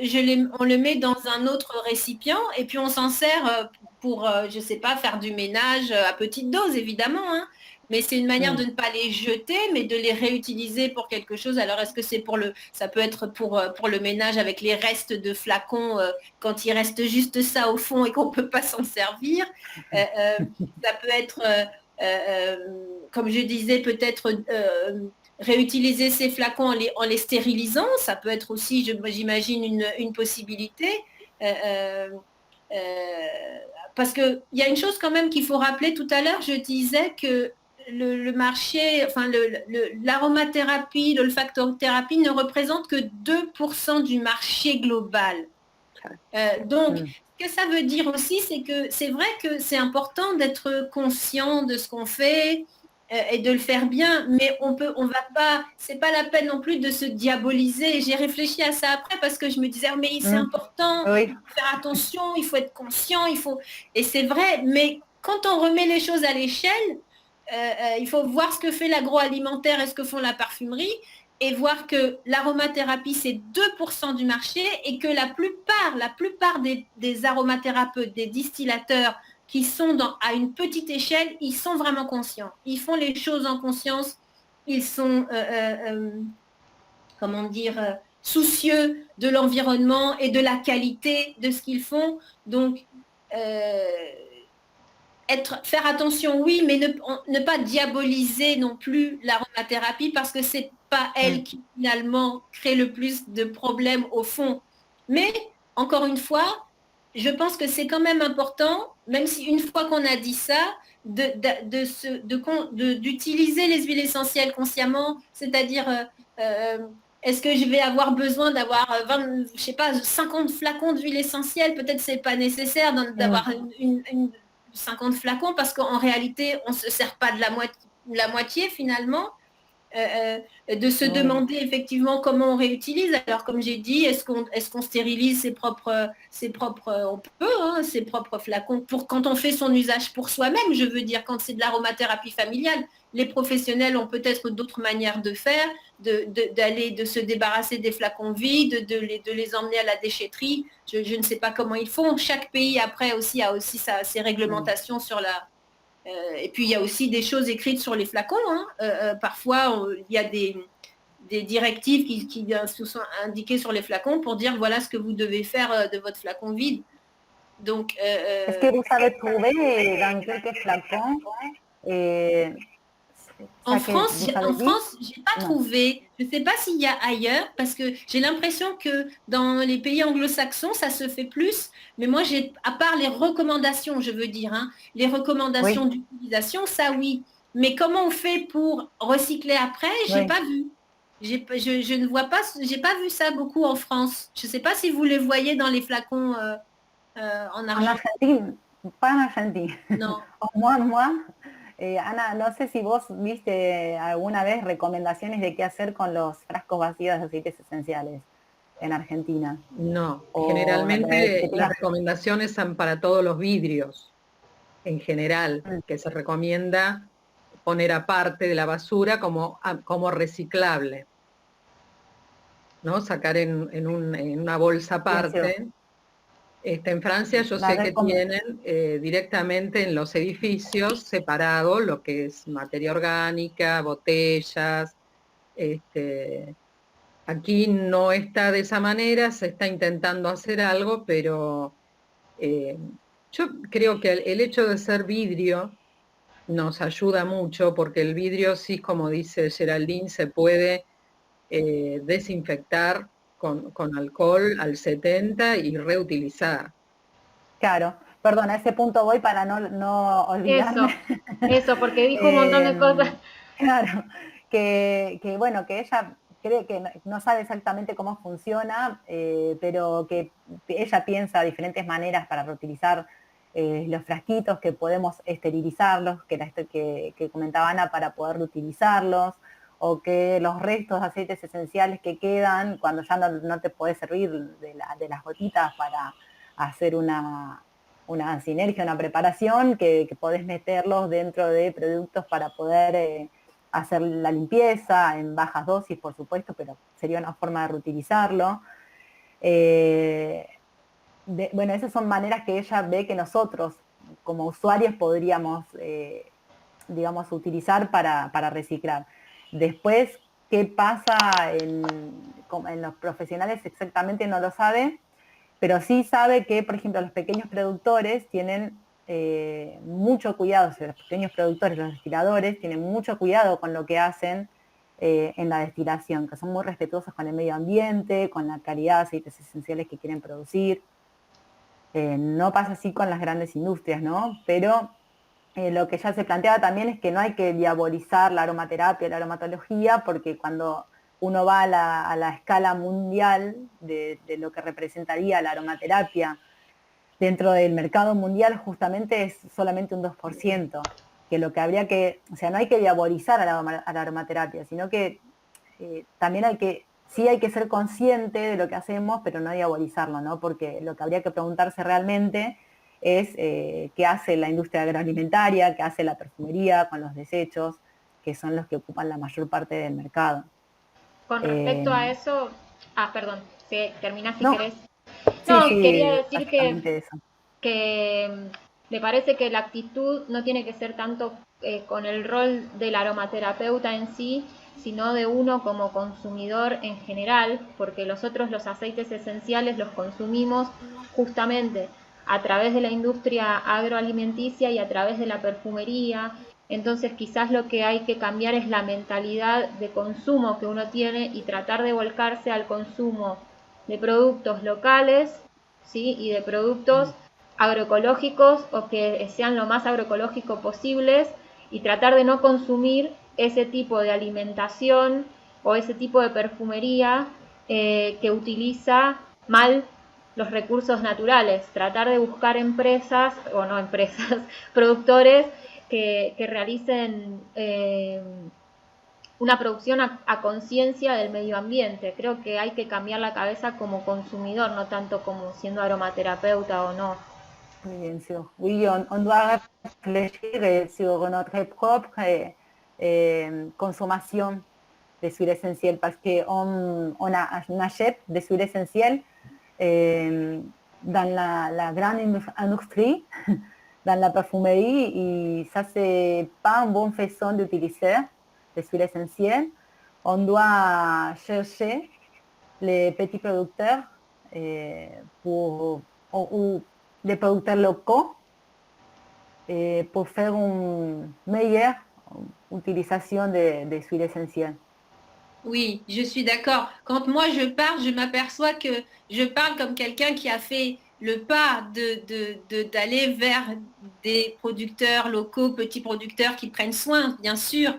on le met dans un autre récipient et puis on s'en sert pour, je ne sais pas, faire du ménage à petite dose, évidemment, hein, mais c'est une manière de ne pas les jeter, mais de les réutiliser pour quelque chose. Alors, est-ce que ça peut être pour le ménage avec les restes de flacons quand il reste juste ça au fond et qu'on ne peut pas s'en servir. Ça peut être, comme je disais, peut-être réutiliser ces flacons en les stérilisant, ça peut être aussi, j'imagine, une possibilité. Parce qu'il y a une chose quand même qu'il faut rappeler tout à l'heure, je disais que le marché, enfin l'aromathérapie, l'olfactothérapie ne représente que 2% du marché global. Donc, ce que ça veut dire aussi, c'est que c'est vrai que c'est important d'être conscient de ce qu'on fait, et de le faire bien, mais on va pas, c'est pas la peine non plus de se diaboliser. J'ai réfléchi à ça après parce que je me disais, mais c'est important, il faut faire attention, il faut être conscient, et c'est vrai, mais quand on remet les choses à l'échelle, il faut voir ce que fait l'agroalimentaire et ce que font la parfumerie, et voir que l'aromathérapie, c'est 2% du marché, et que la plupart des aromathérapeutes, des distillateurs, qui sont à une petite échelle, ils sont vraiment conscients. Ils font les choses en conscience. Ils sont, comment dire, soucieux de l'environnement et de la qualité de ce qu'ils font. Donc, faire attention, oui, mais ne pas diaboliser non plus l'aromathérapie parce que c'est pas elle qui finalement crée le plus de problèmes au fond. Mais, encore une fois, je pense que c'est quand même important, même si une fois qu'on a dit ça, d'utiliser les huiles essentielles consciemment, c'est-à-dire est-ce que je vais avoir besoin d'avoir 50 flacons d'huile essentielle? Peut-être c'est pas nécessaire d'avoir 50 flacons parce qu'en réalité, on ne se sert pas de la moitié finalement. De se demander effectivement comment on réutilise. Alors comme j'ai dit, est-ce qu'on stérilise ses propres flacons pour quand on fait son usage pour soi-même, je veux dire, quand c'est de l'aromathérapie familiale. Les professionnels ont peut-être d'autres manières de faire, de se débarrasser des flacons vides, de les emmener à la déchetterie. Je ne sais pas comment ils font. Chaque pays après aussi a aussi ses réglementations sur la... et puis il y a aussi des choses écrites sur les flacons. Parfois, il y a des directives qui sont indiquées sur les flacons pour dire voilà ce que vous devez faire de votre flacon vide. Donc, Est-ce que vous avez trouvé dans quelques flacons en ça que France, vous avez dit? J'ai pas Non. trouvé. Je ne sais pas s'il y a ailleurs, parce que j'ai l'impression que dans les pays anglo-saxons, ça se fait plus. Mais moi, à part les recommandations, je veux dire, hein, les recommandations Oui. d'utilisation, ça oui. Mais comment on fait pour recycler après, j'ai Oui. pas vu. Je ne vois pas, j'ai pas vu ça beaucoup en France. Je ne sais pas si vous les voyez dans les flacons en En Argentine. Argentina, pas en Argentina. Non. Moi, Ana, no sé si vos viste alguna vez recomendaciones de qué hacer con los frascos vacíos de aceites esenciales en Argentina. No, O generalmente que las tengas... recomendaciones son para todos los vidrios, en general, que se recomienda poner aparte de la basura como reciclable, ¿no? Sacar en una bolsa aparte. En Francia yo sé que tienen directamente en los edificios separado lo que es materia orgánica, botellas. Aquí no está de esa manera, se está intentando hacer algo, pero yo creo que el hecho de ser vidrio nos ayuda mucho porque el vidrio sí, como dice Geraldine, se puede desinfectar con alcohol al 70 y reutilizar. Claro, perdón, a ese punto voy para no olvidarme. Eso, porque dijo un montón de cosas. Claro, bueno, que ella cree que no sabe exactamente cómo funciona, pero que ella piensa diferentes maneras para reutilizar los frasquitos, que podemos esterilizarlos, que comentaba Ana, para poder reutilizarlos, o que los restos de aceites esenciales que quedan, cuando ya no te podés servir de las gotitas para hacer una sinergia, una preparación, que podés meterlos dentro de productos para poder hacer la limpieza en bajas dosis, por supuesto, pero sería una forma de reutilizarlo. Bueno, esas son maneras que ella ve que nosotros, como usuarios, podríamos, digamos, utilizar para reciclar. Después, ¿qué pasa en los profesionales? Exactamente no lo sabe, pero sí sabe que, por ejemplo, los pequeños productores tienen mucho cuidado, los pequeños productores, los destiladores, tienen mucho cuidado con lo que hacen en la destilación, que son muy respetuosos con el medio ambiente, con la calidad de aceites esenciales que quieren producir. No pasa así con las grandes industrias, ¿no? Pero lo que ya se planteaba también es que no hay que diabolizar la aromaterapia, la aromatología, porque cuando uno va a la escala mundial de lo que representaría la aromaterapia dentro del mercado mundial, justamente es solamente un 2%, que lo que habría que, o sea, no hay que diabolizar a la aromaterapia, sino que también sí hay que ser consciente de lo que hacemos, pero no diabolizarlo, ¿no? Porque lo que habría que preguntarse realmente es qué hace la industria agroalimentaria, qué hace la perfumería con los desechos, que son los que ocupan la mayor parte del mercado. Con respecto a eso, perdón, terminás si no, querés. Sí, No, sí, quería decir eso. que me parece que la actitud no tiene que ser tanto con el rol del aromaterapeuta en sí, sino de uno como consumidor en general, porque los aceites esenciales los consumimos justamente a través de la industria agroalimenticia y a través de la perfumería. Entonces quizás lo que hay que cambiar es la mentalidad de consumo que uno tiene y tratar de volcarse al consumo de productos locales, ¿sí? Y de productos agroecológicos o que sean lo más agroecológico posibles, y tratar de no consumir ese tipo de alimentación o ese tipo de perfumería que utiliza mal los recursos naturales. Tratar de buscar empresas, o no empresas, productores que realicen una producción a conciencia del medio ambiente. Creo que hay que cambiar la cabeza como consumidor, no tanto como siendo aromaterapeuta o no. Bien sûr. Oui, on doit réfléchir sur notre propre consommation des huiles essentielles parce qu'on achète des huiles essentielles dans la grande industrie, dans la parfumerie, et ça, c'est pas une bonne façon d'utiliser les huiles essentielles On doit chercher les petits producteurs ou des producteurs locaux pour faire une meilleure utilisation des huiles essentielles. Oui, je suis d'accord. Quand moi je parle, je m'aperçois que je parle comme quelqu'un qui a fait le pas d'aller vers des producteurs locaux, petits producteurs qui prennent soin, bien sûr,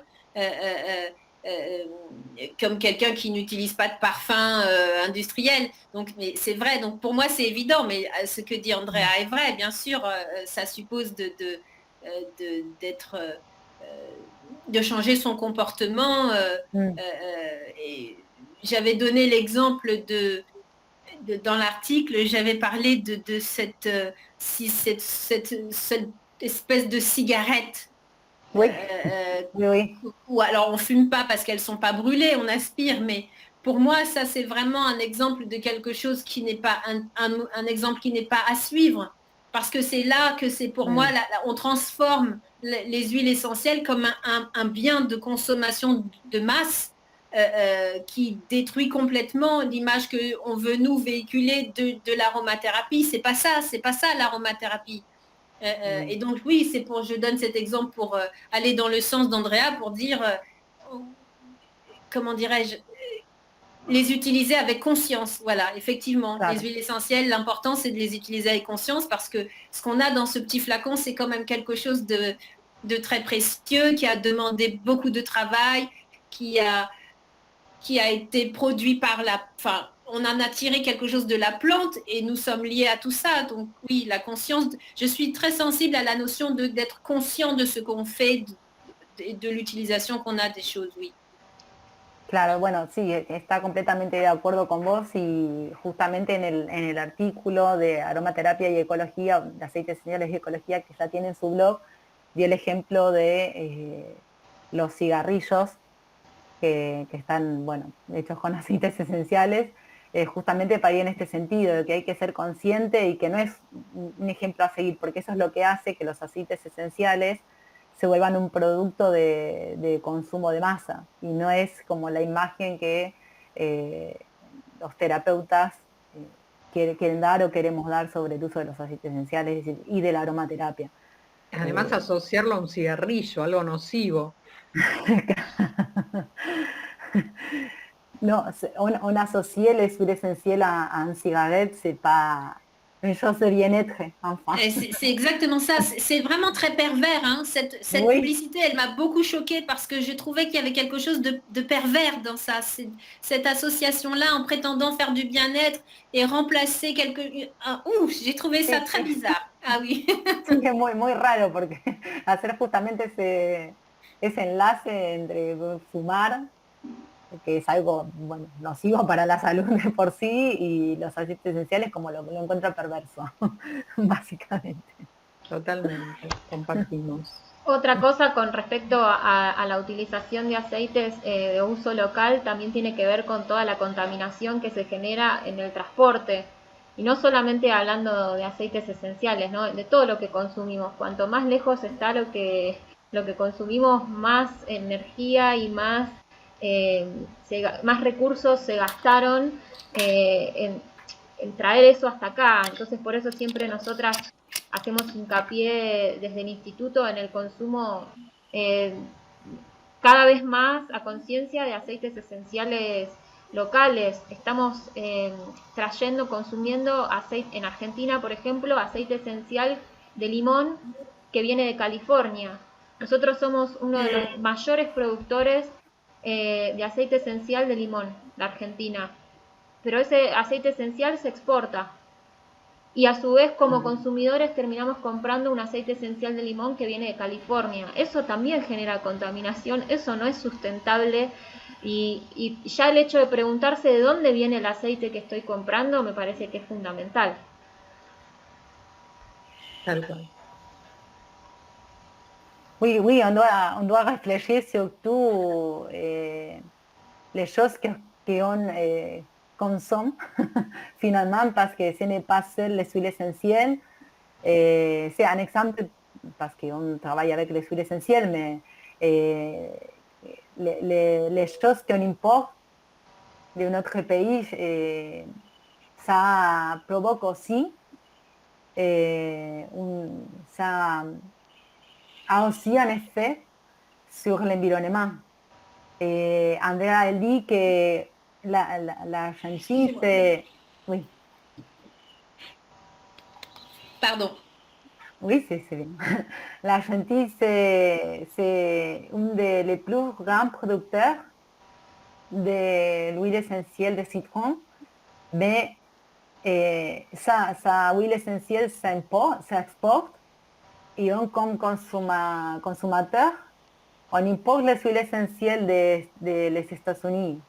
comme quelqu'un qui n'utilise pas de parfum industriel. Donc, mais c'est vrai. Donc pour moi c'est évident. Mais ce que dit Andrea est vrai. Bien sûr, ça suppose d'être de changer son comportement. Et j'avais donné l'exemple dans l'article, j'avais parlé de cette espèce de cigarette. Oui, euh, oui. ou alors on fume pas parce qu'elles sont pas brûlées, on aspire, mais pour moi ça c'est vraiment un exemple de quelque chose qui n'est pas un exemple qui n'est pas à suivre, parce que c'est là que c'est pour moi on transforme les huiles essentielles comme un bien de consommation de masse, qui détruit complètement l'image que on veut nous véhiculer de l'aromathérapie. C'est pas ça l'aromathérapie. Et donc oui, je donne cet exemple pour aller dans le sens d'Andrea, pour dire, comment dirais-je, les utiliser avec conscience. Voilà, effectivement, Claro. les huiles essentielles, l'important c'est de les utiliser avec conscience, parce que ce qu'on a dans ce petit flacon, c'est quand même quelque chose de très précieux, qui a demandé beaucoup de travail, qui a été produit par enfin, on en a tiré quelque chose de la plante et nous sommes liés à tout ça. Donc oui, la conscience, je suis très sensible à la notion d'être conscient de ce qu'on fait, de l'utilisation qu'on a des choses, oui. Claro, bueno, sí, está completamente de acuerdo con vos y justamente en el artículo de aromaterapia y ecología, de aceites esenciales y ecología que ya tiene en su blog, di el ejemplo de los cigarrillos que están, bueno, hechos con aceites esenciales, justamente para ir en este sentido, de que hay que ser consciente y que no es un ejemplo a seguir, porque eso es lo que hace que los aceites esenciales se vuelvan un producto de consumo de masa, y no es como la imagen que los terapeutas quieren dar o queremos dar sobre el uso de los aceites esenciales y de la aromaterapia. Además, asociarlo a un cigarrillo, algo nocivo. Non, on associait les huiles essentielles à une cigarette, c'est pas une chose de bien-être, enfin. C'est exactement ça. C'est vraiment très pervers, hein. Cette Oui, publicité, elle m'a beaucoup choquée, parce que je trouvais qu'il y avait quelque chose de pervers dans ça. Cette association-là, en prétendant faire du bien-être et remplacer j'ai trouvé ça très bizarre. Ah oui. sí, es muy, muy raro porque hacer justamente ese enlace entre fumar, que es algo, bueno, nocivo para la salud de por sí, y los aceites esenciales, como lo encuentro perverso, básicamente. Totalmente, compartimos. Otra cosa con respecto a la utilización de aceites de uso local también tiene que ver con toda la contaminación que se genera en el transporte. Y no solamente hablando de aceites esenciales, ¿no? De todo lo que consumimos. Cuanto más lejos está lo que consumimos, más energía y más recursos se gastaron en traer eso hasta acá. Entonces por eso siempre nosotras hacemos hincapié desde el instituto en el consumo cada vez más a conciencia de aceites esenciales locales. Estamos consumiendo aceite en Argentina, por ejemplo, aceite esencial de limón que viene de California. Nosotros somos uno de los mayores productores de aceite esencial de limón, la Argentina. Pero ese aceite esencial se exporta. Y a su vez, como consumidores, terminamos comprando un aceite esencial de limón que viene de California. Eso también genera contaminación, eso no es sustentable. Y ya el hecho de preguntarse de dónde viene el aceite que estoy comprando me parece que es fundamental. Tal cual. Oui, oui, on doit réfléchir surtout les choses qu'on consomme finalement, parce que ce n'est pas seul les huiles essentielles. C'est un exemple parce qu'on travaille avec les huiles essentielles, mais les choses qu'on importe de notre pays, ça provoque aussi, ça a aussi un effet sur l'environnement. Andrea, elle dit que l'Argentine, c'est... Oui. Pardon. Oui, c'est bien. L'Argentine, c'est un des plus grands producteurs de l'huile essentielle de citron, mais sa huile essentielle s'exporte et on, comme consommateur, on importe les huiles essentielles de les États-Unis.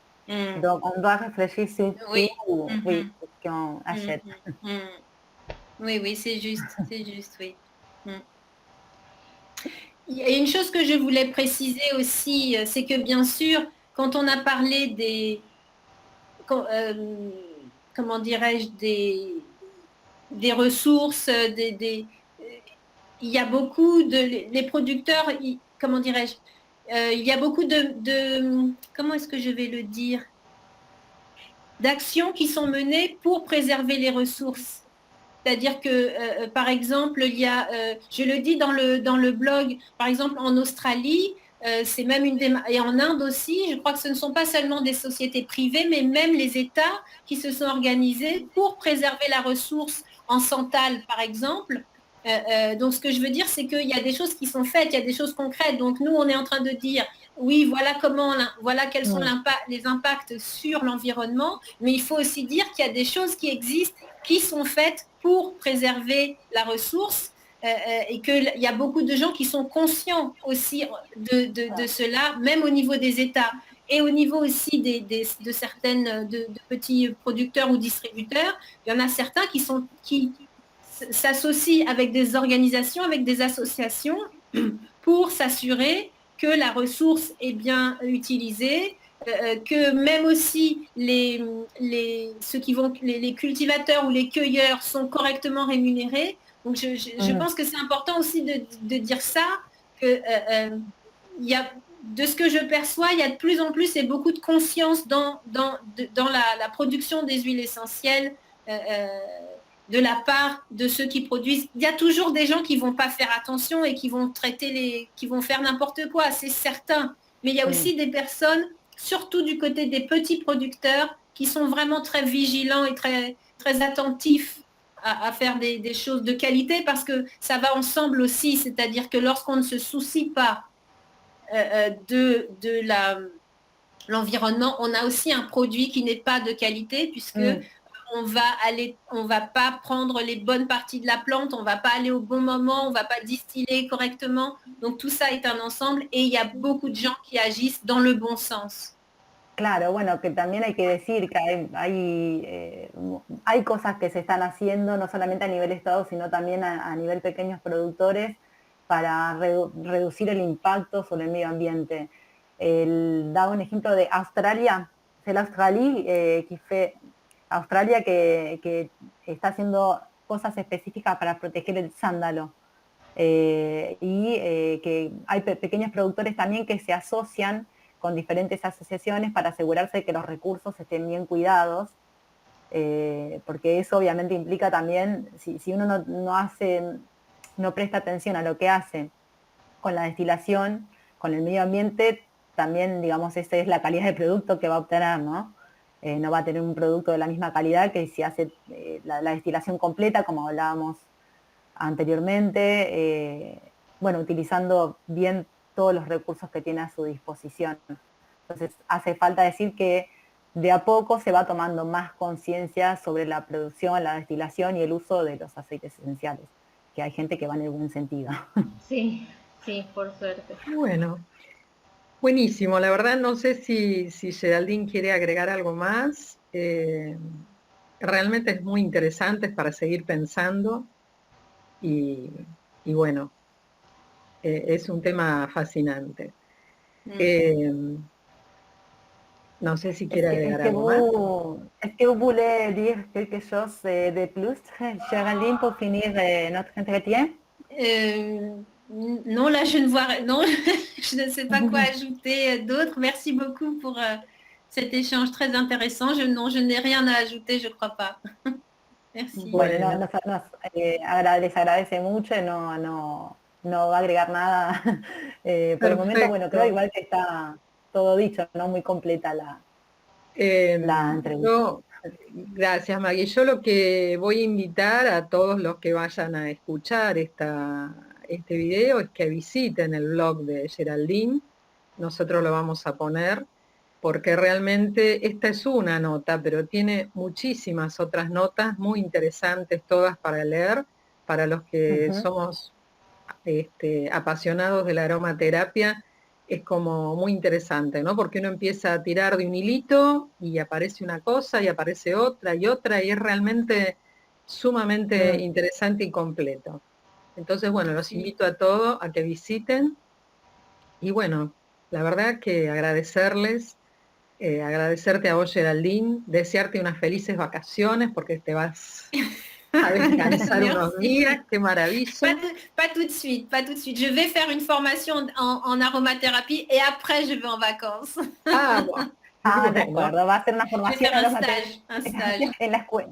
Donc, on doit réfléchir sur Oui. tout, oui, ce qu'on achète. Oui, oui, c'est juste, oui. Il y a une chose que je voulais préciser aussi, c'est que bien sûr, quand on a parlé comment dirais-je, des ressources, il y a beaucoup les producteurs, comment dirais-je, il y a beaucoup comment est-ce que je vais le dire, d'actions qui sont menées pour préserver les ressources. C'est-à-dire que, par exemple, il y a, je le dis dans le blog, par exemple en Australie, c'est même et en Inde aussi, je crois que ce ne sont pas seulement des sociétés privées, mais même les États qui se sont organisés pour préserver la ressource en santal, par exemple. Donc, ce que je veux dire, c'est qu'il y a des choses qui sont faites, il y a des choses concrètes. Donc, nous, on est en train de dire, oui, voilà quels sont les impacts sur l'environnement, mais il faut aussi dire qu'il y a des choses qui existent, qui sont faites pour préserver la ressource et qu'il y a beaucoup de gens qui sont conscients aussi de cela, même au niveau des États et au niveau aussi de certaines de petits producteurs ou distributeurs. Il y en a certains qui s'associent avec des organisations, avec des associations pour s'assurer que la ressource est bien utilisée, que même aussi ceux qui vont, les cultivateurs ou les cueilleurs sont correctement rémunérés. Donc je pense que c'est important aussi de dire ça, que de ce que je perçois, il y a de plus en plus et beaucoup de conscience dans la production des huiles essentielles de la part de ceux qui produisent. Il y a toujours des gens qui vont pas faire attention et qui vont qui vont faire n'importe quoi, c'est certain. Mais il y a aussi des personnes, surtout du côté des petits producteurs, qui sont vraiment très vigilants et très, très attentifs à faire des choses de qualité parce que ça va ensemble aussi. C'est-à-dire que lorsqu'on ne se soucie pas de l'environnement, on a aussi un produit qui n'est pas de qualité puisque on va pas prendre les bonnes parties de la plante, on va pas aller au bon moment, on va pas distiller correctement. Donc tout ça est un ensemble et il y a beaucoup de gens qui agissent dans le bon sens. Claro, bueno, que también hay que decir que hay cosas que se están haciendo, no solamente a nivel Estado, sino también a nivel pequeños productores para reducir el impacto sobre el medio ambiente. Da un ejemplo de Australia, c'est l'Australie Australia que está haciendo cosas específicas para proteger el sándalo. Que hay pequeños productores también que se asocian con diferentes asociaciones para asegurarse de que los recursos estén bien cuidados, porque eso obviamente implica también, si uno no presta atención a lo que hace con la destilación, con el medio ambiente, también, digamos, esa es la calidad de producto que va a obtener, ¿no? No va a tener un producto de la misma calidad que si hace la destilación completa, como hablábamos anteriormente, bueno, utilizando bien todos los recursos que tiene a su disposición. Entonces, hace falta decir que de a poco se va tomando más conciencia sobre la producción, la destilación y el uso de los aceites esenciales, que hay gente que va en el buen sentido. Sí, sí, por suerte. Bueno, buenísimo. La verdad no sé si Geraldine quiere agregar algo más. Realmente es muy interesante, es para seguir pensando y bueno, es un tema fascinante. Non sais si quiere agregar algo más. Est-ce que vous voulez dire quelque chose de plus, Géraldine, pour finir notre entretien? Non, là, je ne vois, non, je ne sais pas quoi ajouter d'autre. Merci beaucoup pour cet échange très intéressant. Non, je n'ai rien à ajouter, je crois pas. Merci. Bueno, les agradece mucho, no va a agregar nada por el momento. Bueno, creo igual que está todo dicho, ¿no? Muy completa la entrevista. Gracias, Maggie. Yo lo que voy a invitar a todos los que vayan a escuchar este video es que visiten el blog de Geraldine. Nosotros lo vamos a poner porque realmente esta es una nota, pero tiene muchísimas otras notas muy interesantes, todas para leer, para los que somos apasionados de la aromaterapia. Es como muy interesante, ¿no? Porque uno empieza a tirar de un hilito y aparece una cosa y aparece otra y otra, y es realmente sumamente interesante y completo. Entonces, bueno, los invito a todos a que visiten. Y bueno, la verdad que agradecerles, agradecerte a vos, Geraldine, desearte unas felices vacaciones porque te vas a descansar unos días, qué maravilla. Pas tout de suite, pas tout de suite. Je vais faire une formation en aromathérapie et après je vais en vacances. Ah, bon. De acuerdo, va a ser una formación un stage. En la escuela.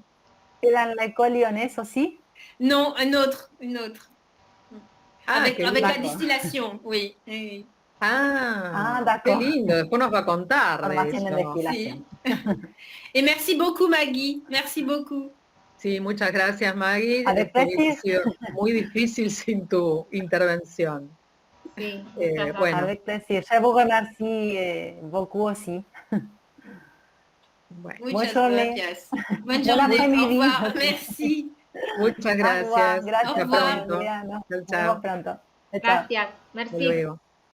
¿Queda en la école lyonnaise aussi? Non, une autre. Avec la lindo. distillation, oui. Qué lindo, después nos va a contar de Formación en eso. destilación. Sí. Et merci beaucoup, Maggie. Merci beaucoup. Sí, muchas gracias, Maggie. Ha sido muy difícil sin tu intervención. Sí, bueno. Avec plaisir. Je vous remercie beaucoup aussi. Bueno. Muchas gracias. Bonne journée. Au revoir. Merci. Muchas gracias. Gracias. Hasta pronto. Nos Chao. vemos pronto. Gracias. Merci. Hasta luego.